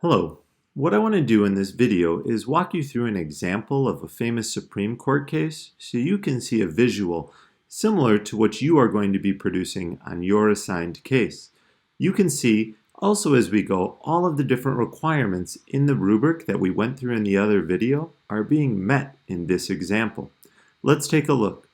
Hello. What I want to do in this video is walk you through an example of a famous Supreme Court case so you can see a visual similar to what you are going to be producing on your assigned case. You can see also as we go all of the different requirements in the rubric that we went through in the other video are being met in this example. Let's take a look.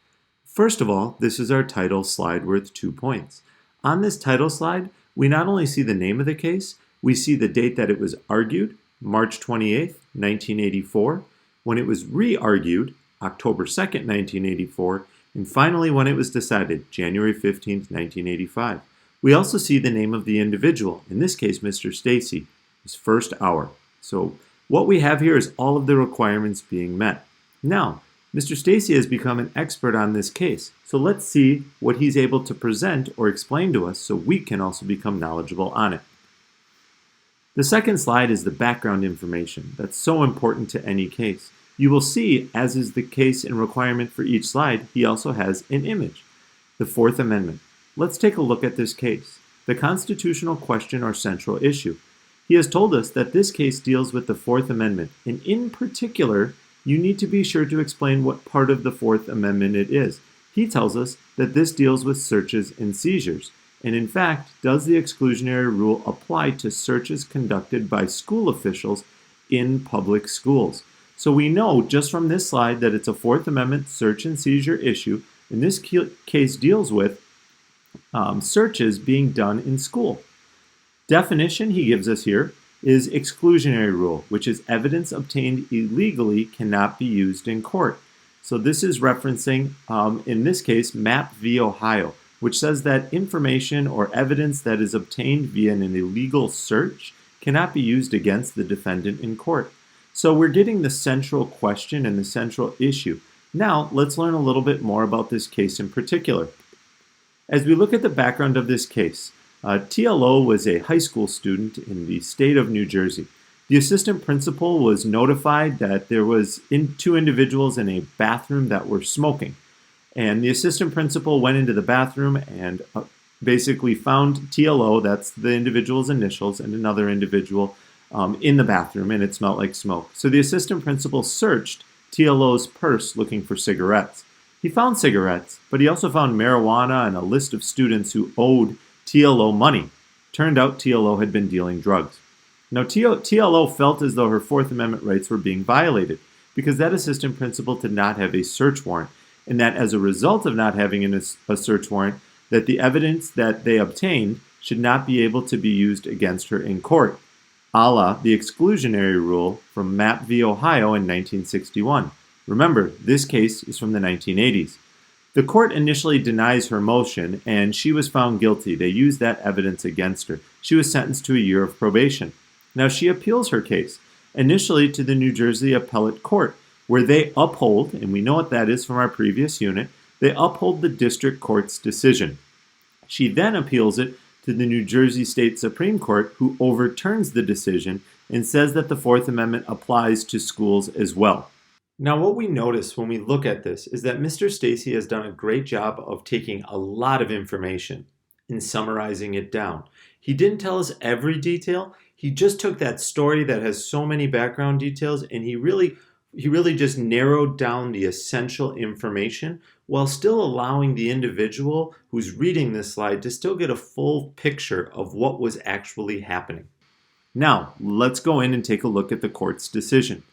First of all, this is our title slide worth 2 points. On this title slide, we not only see the name of the case, we see the date that it was argued, March 28th, 1984, when it was re-argued, October 2nd, 1984, and finally when it was decided, January 15th, 1985. We also see the name of the individual, in this case Mr. Stacy, his first hour. So what we have here is all of the requirements being met. Now, Mr. Stacy has become an expert on this case, so let's see what he's able to present or explain to us so we can also become knowledgeable on it. The second slide is the background information that's so important to any case. You will see, as is the case and requirement for each slide, he also has an image. The Fourth Amendment. Let's take a look at this case. The constitutional question or central issue. He has told us that this case deals with the Fourth Amendment, and in particular, you need to be sure to explain what part of the Fourth Amendment it is. He tells us that this deals with searches and seizures. And in fact, does the exclusionary rule apply to searches conducted by school officials in public schools? So we know just from this slide that it's a Fourth Amendment search and seizure issue, and this case deals with searches being done in school. Definition he gives us here is exclusionary rule, which is evidence obtained illegally cannot be used in court. So this is referencing, in this case, Mapp v. Ohio, which says that information or evidence that is obtained via an illegal search cannot be used against the defendant in court. So we're getting the central question and the central issue. Now, let's learn a little bit more about this case in particular. As we look at the background of this case, TLO was a high school student in the state of New Jersey. The assistant principal was notified that there was two individuals in a bathroom that were smoking. And the assistant principal went into the bathroom and basically found TLO, that's the individual's initials, and another individual in the bathroom, and it smelled like smoke. So the assistant principal searched TLO's purse looking for cigarettes. He found cigarettes, but he also found marijuana and a list of students who owed TLO money. Turned out TLO had been dealing drugs. Now TLO felt as though her Fourth Amendment rights were being violated because that assistant principal did not have a search warrant, and that as a result of not having a search warrant, that the evidence that they obtained should not be able to be used against her in court, a la the exclusionary rule from Mapp v. Ohio in 1961. Remember, this case is from the 1980s. The court initially denies her motion, and she was found guilty. They used that evidence against her. She was sentenced to a year of probation. Now she appeals her case, initially to the New Jersey Appellate Court, where they uphold, and we know what that is from our previous unit, they uphold the district court's decision. She then appeals it to the New Jersey State Supreme Court, who overturns the decision and says that the Fourth Amendment applies to schools as well. Now what we notice when we look at this is that Mr. Stacy has done a great job of taking a lot of information and summarizing it down. He didn't tell us every detail. He just took that story that has so many background details and he really just narrowed down the essential information while still allowing the individual who's reading this slide to still get a full picture of what was actually happening. Now, let's go in and take a look at the court's decision.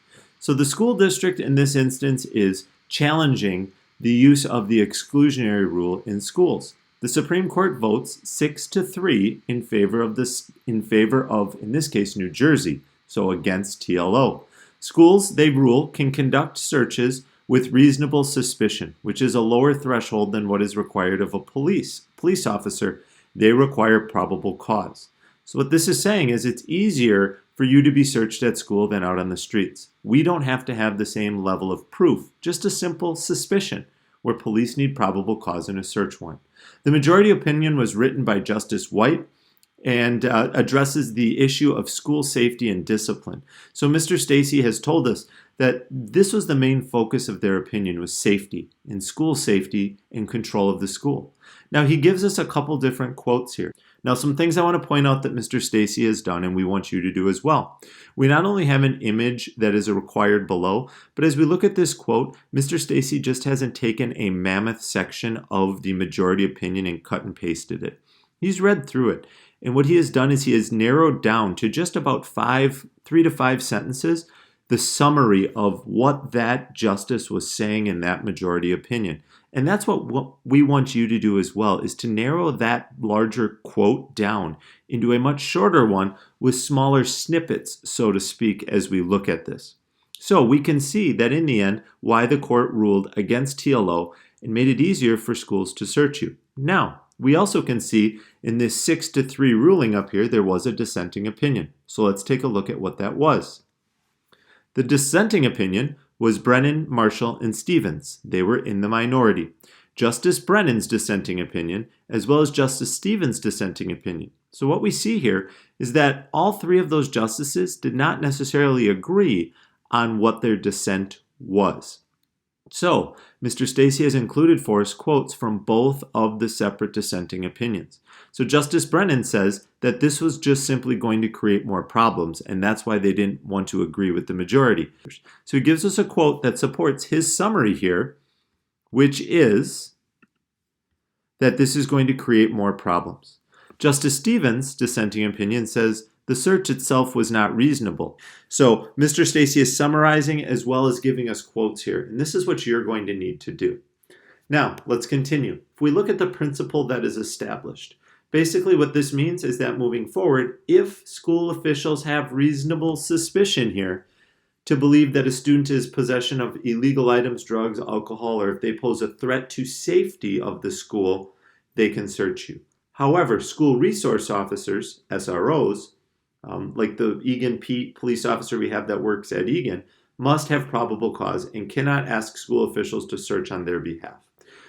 So the school district in this instance is challenging the use of the exclusionary rule in schools. The Supreme Court votes 6-3 in favor of, in this case, New Jersey, so against TLO. Schools, they rule, can conduct searches with reasonable suspicion, which is a lower threshold than what is required of a police officer. They require probable cause. So what this is saying is it's easier for you to be searched at school than out on the streets. We don't have to have the same level of proof, just a simple suspicion, where police need probable cause in a search warrant. The majority opinion was written by Justice White, and addresses the issue of school safety and discipline. So Mr. Stacy has told us that this was the main focus of their opinion, was safety, and school safety and control of the school. Now he gives us a couple different quotes here. Now, some things I want to point out that Mr. Stacy has done, and we want you to do as well. We not only have an image that is required below, but as we look at this quote, Mr. Stacy just hasn't taken a mammoth section of the majority opinion and cut and pasted it. He's read through it, and what he has done is he has narrowed down to just about 3 to 5 sentences the summary of what that justice was saying in that majority opinion. And that's what we want you to do as well, is to narrow that larger quote down into a much shorter one with smaller snippets, so to speak, as we look at this. So we can see that in the end, why the court ruled against TLO and made it easier for schools to search you. Now, we also can see in this 6-3 ruling up here, there was a dissenting opinion. So let's take a look at what that was. The dissenting opinion was Brennan, Marshall, and Stevens. They were in the minority. Justice Brennan's dissenting opinion, as well as Justice Stevens' dissenting opinion. So what we see here is that all three of those justices did not necessarily agree on what their dissent was. So, Mr. Stacy has included for us quotes from both of the separate dissenting opinions. So Justice Brennan says that this was just simply going to create more problems, and that's why they didn't want to agree with the majority. So he gives us a quote that supports his summary here, which is that this is going to create more problems. Justice Stevens' dissenting opinion says the search itself was not reasonable. So Mr. Stacy is summarizing as well as giving us quotes here, and this is what you're going to need to do. Now, let's continue. If we look at the principle that is established, basically what this means is that moving forward, if school officials have reasonable suspicion here to believe that a student is in possession of illegal items, drugs, alcohol, or if they pose a threat to safety of the school, they can search you. However, school resource officers, SROs, like the Eagan police officer we have that works at Eagan, must have probable cause and cannot ask school officials to search on their behalf.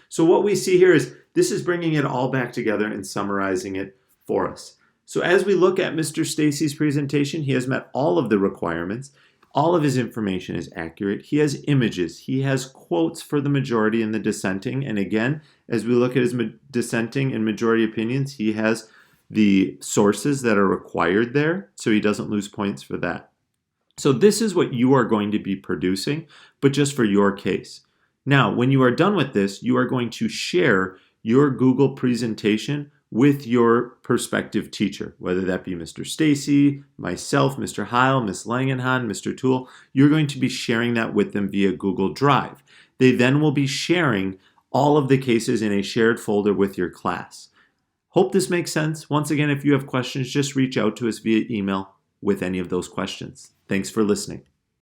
So what we see here is this is bringing it all back together and summarizing it for us. So as we look at Mr. Stacy's presentation, he has met all of the requirements. All of his information is accurate. He has images. He has quotes for the majority and the dissenting. And again, as we look at his dissenting and majority opinions, he has the sources that are required there, so he doesn't lose points for that. So this is what you are going to be producing, but just for your case. Now, when you are done with this, you are going to share your Google presentation with your prospective teacher, whether that be Mr. Stacy, myself, Mr. Heil, Ms. Langenhan, Mr. Toole. You're going to be sharing that with them via Google Drive. They then will be sharing all of the cases in a shared folder with your class. Hope this makes sense. Once again, if you have questions, just reach out to us via email with any of those questions. Thanks for listening.